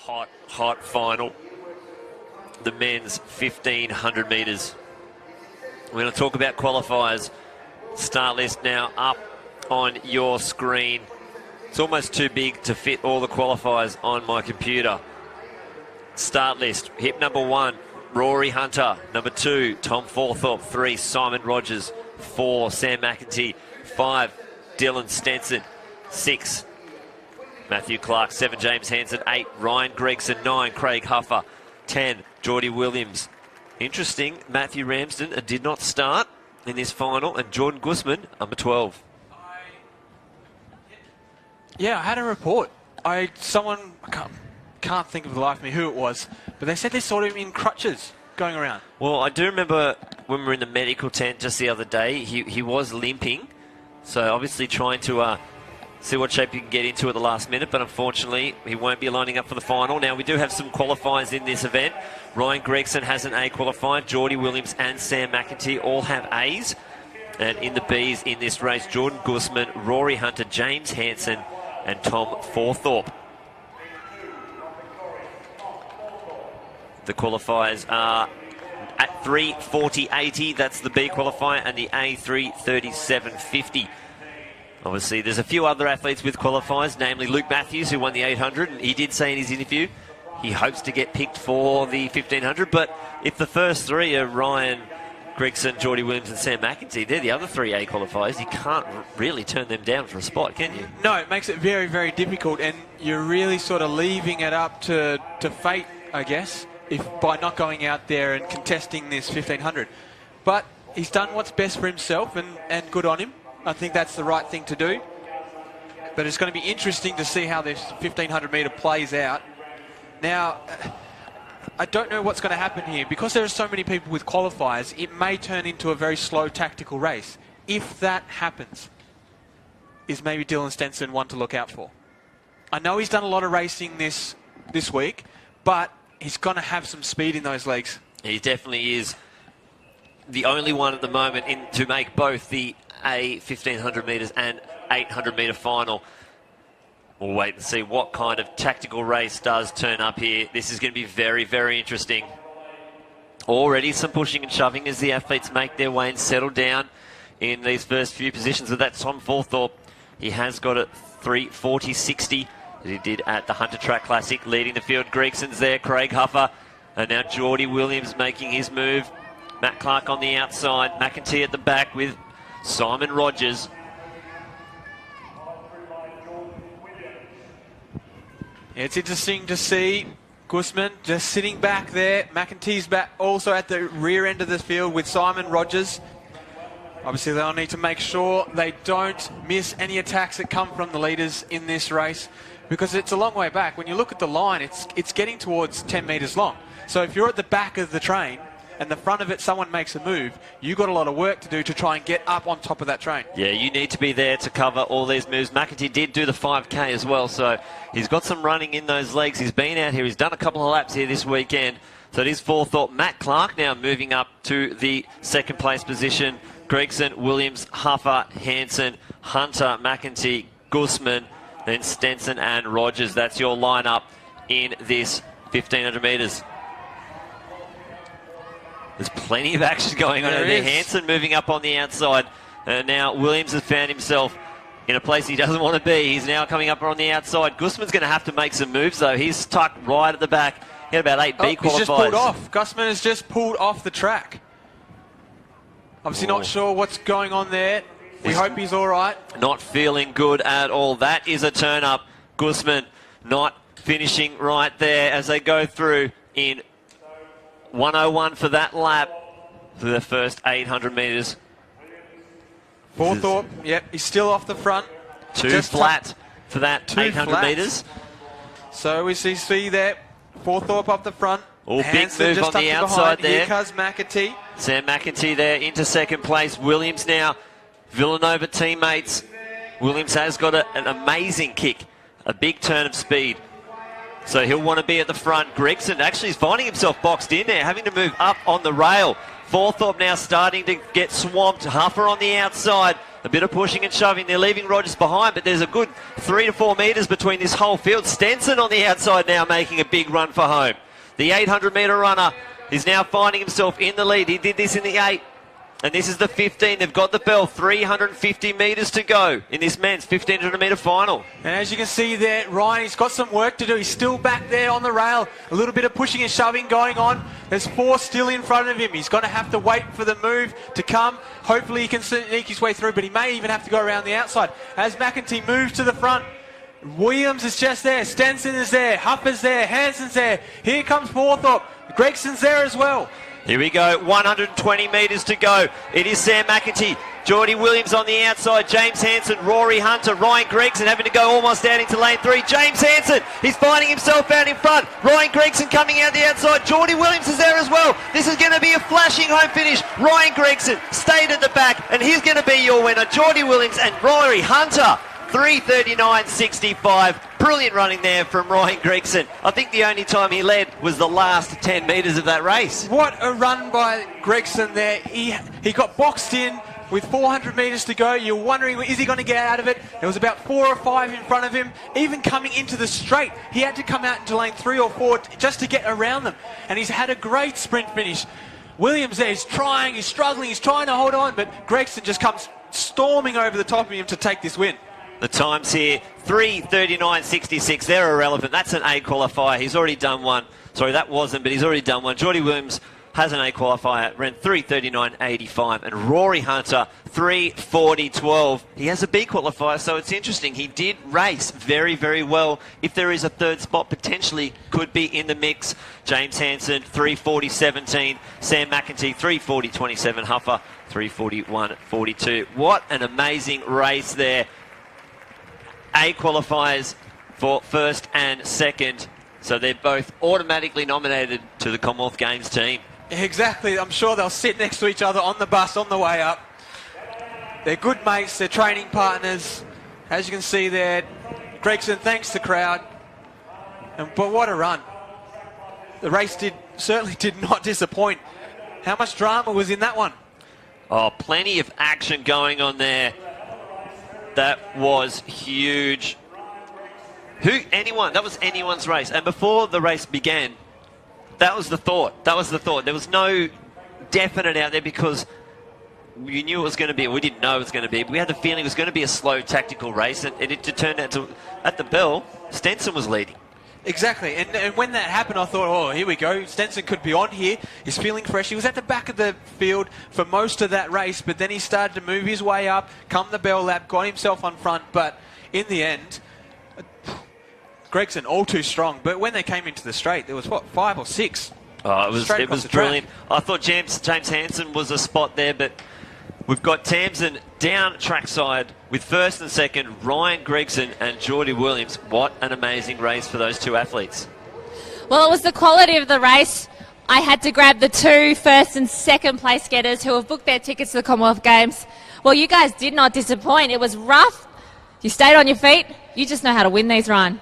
hot final. The men's 1500 metres. We're going to talk about qualifiers. Start list now up on your screen. It's almost too big to fit all the qualifiers on my computer. Start list. Hip number 1, Rory Hunter. Number 2, Tom Forthorpe. 3, Simon Rogers. 4, Sam McEntee. 5, Dylan Stenson. 6, Matthew Clark. 7, James Hansen. 8, Ryan Gregson. 9, Craig Huffer. 10, Geordie Williams. Interesting, Matthew Ramsden did not start in this final, and Jordan Guzman, number 12. Yeah, I had a report. I can't think of the life of me who it was, but they said they saw him in crutches going around. Well, I do remember when we were in the medical tent just the other day, he was limping, so obviously trying to see what shape you can get into at the last minute, but unfortunately he won't be lining up for the final. Now we do have some qualifiers in this event. Ryan Gregson has an A qualified. Geordie Williams and Sam McEntee all have A's. And in the B's in this race, Jordan Guzman, Rory Hunter, James Hansen and Tom Forthorpe. The qualifiers are at 3:40.80, that's the B qualifier, and the A 3:37.50. Obviously, there's a few other athletes with qualifiers, namely Luke Matthews, who won the 800, and he did say in his interview he hopes to get picked for the 1500. But if the first three are Ryan Gregson, Geordie Williams and Sam McEntee, they're the other 3 A qualifiers. You can't really turn them down for a spot, can you? No, it makes it very, very difficult, and you're really sort of leaving it up to fate, I guess, by not going out there and contesting this 1500. But he's done what's best for himself, and good on him. I think that's the right thing to do. But it's going to be interesting to see how this 1500 metre plays out. Now, I don't know what's going to happen here. Because there are so many people with qualifiers, it may turn into a very slow tactical race. If that happens, is maybe Dylan Stenson one to look out for? I know he's done a lot of racing this week, but he's going to have some speed in those legs. He definitely is the only one at the moment to make both the A 1500 metres and 800 metre final. We'll wait and see what kind of tactical race does turn up here. This is going to be very, very interesting. Already some pushing and shoving as the athletes make their way and settle down in these first few positions. But that's Tom Forthorpe. He has got a 3:40.60 that he did at the Hunter Track Classic, leading the field. Gregson's there, Craig Huffer, and now Geordie Williams making his move. Matt Clark on the outside, McEntee at the back with Simon Rogers. It's interesting to see Guzman just sitting back there. McEntee's back also at the rear end of the field with Simon Rogers. Obviously, they'll need to make sure they don't miss any attacks that come from the leaders in this race, because it's a long way back. When you look at the line, it's getting towards 10 metres long. So if you're at the back of the train and the front of it, someone makes a move, you've got a lot of work to do to try and get up on top of that train. Yeah, you need to be there to cover all these moves. McEntee did do the 5K as well, so he's got some running in those legs. He's been out here. He's done a couple of laps here this weekend. So it is Forthorpe. Matt Clark now moving up to the second place position. Gregson, Williams, Huffer, Hansen, Hunter, McEntee, Guzman, then Stenson and Rogers. That's your lineup in this 1500 metres. There's plenty of action going on over there. Hansen moving up on the outside. And now Williams has found himself in a place he doesn't want to be. He's now coming up on the outside. Guzman's going to have to make some moves, though. He's tucked right at the back. He had about 8 B qualifiers. He's just pulled off. Guzman has just pulled off the track. Obviously not sure what's going on there. We hope he's all right. Not feeling good at all. That is a turn up. Guzman not finishing right there as they go through in 1:01 for that lap for the first 800 metres. Forthorpe, yep, he's still off the front. Just flat for that 800 metres. So we see there, Forthorpe up the front. Big move on the outside there. Here comes McEntee. Sam McEntee there into second place. Williams now, Villanova teammates. Williams has got an amazing kick, a big turn of speed. So he'll want to be at the front. Gregson actually is finding himself boxed in there, having to move up on the rail. Forthorpe now starting to get swamped. Huffer on the outside. A bit of pushing and shoving. They're leaving Rogers behind, but there's a good 3 to 4 metres between this whole field. Stenson on the outside now making a big run for home. The 800-metre runner is now finding himself in the lead. He did this in the 8. And this is the 15. They've got the bell. 350 metres to go in this men's 1,500-metre final. And as you can see there, Ryan, he's got some work to do. He's still back there on the rail. A little bit of pushing and shoving going on. There's 4 still in front of him. He's going to have to wait for the move to come. Hopefully he can sneak his way through, but he may even have to go around the outside. As McEntee moves to the front, Williams is just there. Stenson is there. Hupper's there. Hansen's there. Here comes Porthorpe. Gregson's there as well. Here we go, 120 metres to go. It is Sam McEntee, Geordie Williams on the outside, James Hansen, Rory Hunter, Ryan Gregson having to go almost out into lane 3. James Hansen, he's finding himself out in front. Ryan Gregson coming out the outside. Geordie Williams is there as well. This is going to be a flashing home finish. Ryan Gregson stayed at the back, and he's going to be your winner. Geordie Williams and Rory Hunter. 3:39.65. Brilliant running there from Ryan Gregson. I think the only time he led was the last 10 metres of that race. What a run by Gregson there. He got boxed in with 400 metres to go. You're wondering, is he going to get out of it? There was about 4 or 5 in front of him. Even coming into the straight, he had to come out into lane 3 or 4 just to get around them. And he's had a great sprint finish. Williams there, he's trying, he's struggling, he's trying to hold on, but Gregson just comes storming over the top of him to take this win. The times here, 3:39.66. They're irrelevant. That's an A qualifier. He's already done one. Sorry, that wasn't, but he's already done one. Geordie Williams has an A qualifier, ran 3:39.85. And Rory Hunter, 3:40.12. He has a B qualifier, so it's interesting. He did race very, very well. If there is a third spot, potentially could be in the mix. James Hansen, 3:40.17. Sam McEntee, 3:40.27. Huffer, 3:41.42. What an amazing race there. A qualifiers for first and second, so they're both automatically nominated to the Commonwealth Games team. Exactly. I'm sure they'll sit next to each other on the bus on the way up. They're good mates, they're training partners. As you can see there, Gregson thanks the crowd. But what a run. The race certainly did not disappoint. How much drama was in that one? Oh, plenty of action going on there. That was huge. That was anyone's race. And before the race began, that was the thought. There was no definite out there because we knew it was going to be, we didn't know it was going to be, but we had the feeling it was going to be a slow tactical race, and it turned out to, at the bell, Stenson was leading. Exactly, and when that happened, I thought, oh, here we go. Stenson could be on here. He's feeling fresh. He was at the back of the field for most of that race, but then he started to move his way up, come the bell lap, got himself on front, but in the end, Gregson all too strong. But when they came into the straight, there was, 5 or 6? Oh, it was brilliant. I thought James Hansen was a spot there, but we've got Tamsin down trackside with first and second, Ryan Gregson and Geordie Williams. What an amazing race for those two athletes. Well, it was the quality of the race. I had to grab the 2 first and second place getters who have booked their tickets to the Commonwealth Games. Well, you guys did not disappoint. It was rough. You stayed on your feet. You just know how to win these, Ryan.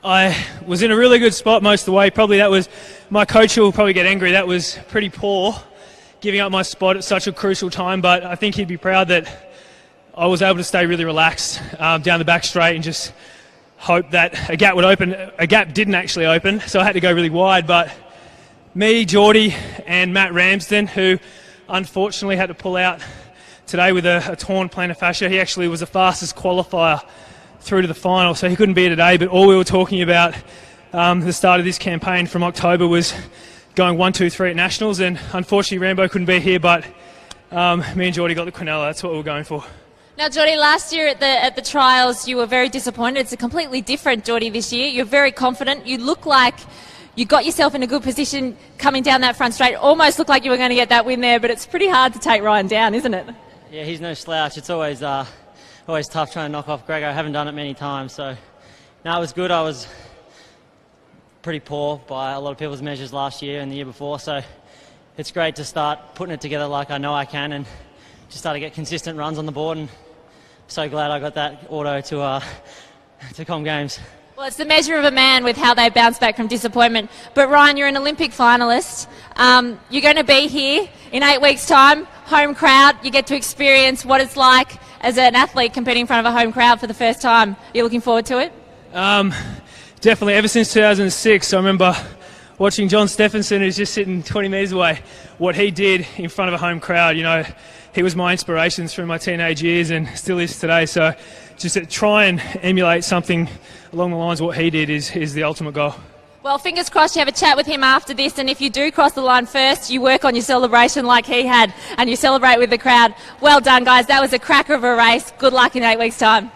I was in a really good spot most of the way. Probably that was, my coach will probably get angry. That was pretty poor, giving up my spot at such a crucial time, but I think he'd be proud that I was able to stay really relaxed down the back straight and just hope that a gap would open. A gap didn't actually open, so I had to go really wide, but me, Geordie and Matt Ramsden, who unfortunately had to pull out today with a torn plantar fascia, he actually was the fastest qualifier through to the final, so he couldn't be here today, but all we were talking about the start of this campaign from October was going 1, 2, 3 at Nationals, and unfortunately Rambo couldn't be here, but me and Geordie got the Quinella. That's what we were going for. Now, Geordie, last year at the trials, you were very disappointed. It's a completely different Geordie this year. You're very confident. You look like you got yourself in a good position coming down that front straight. Almost looked like you were going to get that win there, but it's pretty hard to take Ryan down, isn't it? Yeah, he's no slouch. It's always tough trying to knock off Greg. I haven't done it many times, so no, it was good. I was pretty poor by a lot of people's measures last year and the year before, so it's great to start putting it together like I know I can and just start to get consistent runs on the board, and so glad I got that auto to Com Games. Well, it's the measure of a man with how they bounce back from disappointment. But Ryan, you're an Olympic finalist. You're going to be here in 8 weeks' time, home crowd. You get to experience what it's like as an athlete competing in front of a home crowd for the first time? Are you looking forward to it? Definitely. Ever since 2006, I remember watching John Stephenson, who's just sitting 20 metres away, what he did in front of a home crowd. You know, he was my inspiration through my teenage years and still is today. So just to try and emulate something along the lines of what he did is the ultimate goal. Well, fingers crossed you have a chat with him after this, and if you do cross the line first, you work on your celebration like he had and you celebrate with the crowd. Well done, guys. That was a cracker of a race. Good luck in 8 weeks' time.